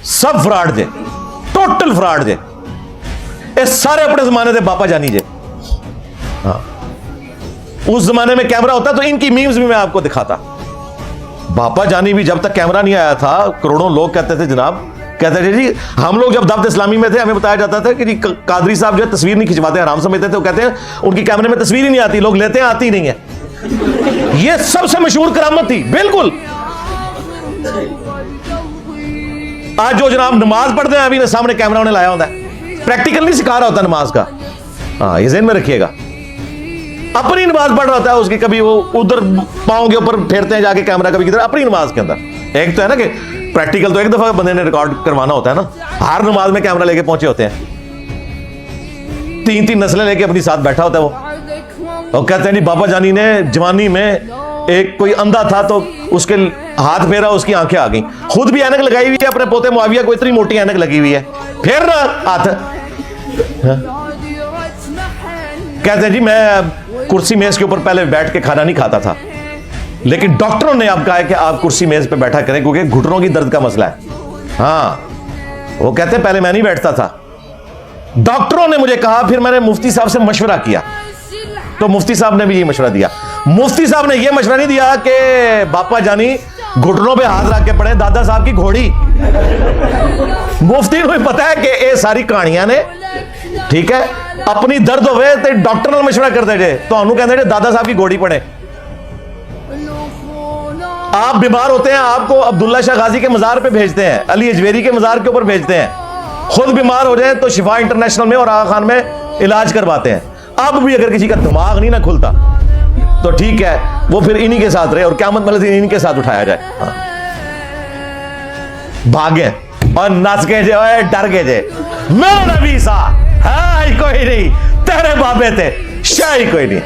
सब फ्रॉड जे, total fraud जे, ये सारे अपने जमाने के बापा जानी जे। हाँ, उस जमाने में कैमरा होता तो इनकी मीम्स भी मैं आपको दिखाता। बापा जानी भी जब तक कैमरा नहीं आया था, करोड़ों लोग कहते थे जनाब, कहते थे जी, हम लोग जब दावत इस्लामी में थे हमें बताया जाता था कि जी कादरी साहब जो है तस्वीर नहीं खिंचवाते, आराम समझते थे। वो कहते हैं उनकी कैमरे में तस्वीर ही नहीं आती, लोग लेते हैं आती नहीं है। ये सबसे मशहूर करामत थी। बिल्कुल आज जो जनाब नमाज पढ़ते हैं अभी सामने कैमरा उन्हें लाया होता है, प्रैक्टिकल नहीं सिखा रहा होता नमाज का। हाँ, ये ज़हन में रखिएगा। अपनी नमाज पढ़ रहा होता है उसकी, कभी वो उधर पाँव के ऊपर फेरते हैं जाके कैमरा, कभी किधर, अपनी नमाज के अंदर। एक तो है ना कि प्रैक्टिकल तो एक दफा बंदे ने रिकॉर्ड करवाना होता है ना, हर नमाज में कैमरा लेके पहुंचे होते हैं, 3-3 नस्लें लेके अपनी साथ बैठा होता है वो। और कहते हैं जी बाबा जानी ने जवानी में एक कोई अंधा था तो उसके हाथ फेरा, उसकी आंखें आ गई। खुद भी ऐनक लगाई हुई है, अपने पोते मुआविया को इतनी मोटी ऐनक लगी हुई है, फेर रहा हाथ। कहते हैं जी मैं कुर्सी मेज के ऊपर पहले बैठ के खाना नहीं खाता था, लेकिन डॉक्टरों ने अब कहा है कि आप कुर्सी मेज पे बैठा करें क्योंकि घुटनों की दर्द का मसला है। हाँ, वो कहते हैं पहले मैं नहीं बैठता था, डॉक्टरों ने मुझे कहा, फिर मैंने मुफ्ती साहब से मशवरा किया तो मुफ्ती साहब ने भी ये मशवरा दिया। मुफ्ती साहब ने ये मशवरा नहीं दिया कि बापा जानी घुटनों पे हाथ रख के पड़े दादा साहब की घोड़ी। मुफ्ती को पता है कि ये सारी कहानियां ने, ठीक है, अपनी दर्द होवे तो डॉक्टर ने मशवरा करते जे, तो कहते दादा साहब की घोड़ी पड़े। आप बीमार होते हैं, आपको अब्दुल्ला शाह गाजी के मजार पे भेजते हैं, अली अजवेरी के मजार के ऊपर भेजते हैं। खुद बीमार हो जाए तो शिफा इंटरनेशनल में और आगा खान में इलाज करवाते हैं। अब भी अगर किसी का दिमाग नहीं ना खुलता तो ठीक है, वो फिर इन्हीं के साथ रहे और क़यामत वाले दिन इन्हीं के साथ उठाया जाए। हाँ। भागे और नस के जो है डर के जे, मेरा नबी सा है कोई नहीं, तेरे बाबे थे शाही कोई नहीं।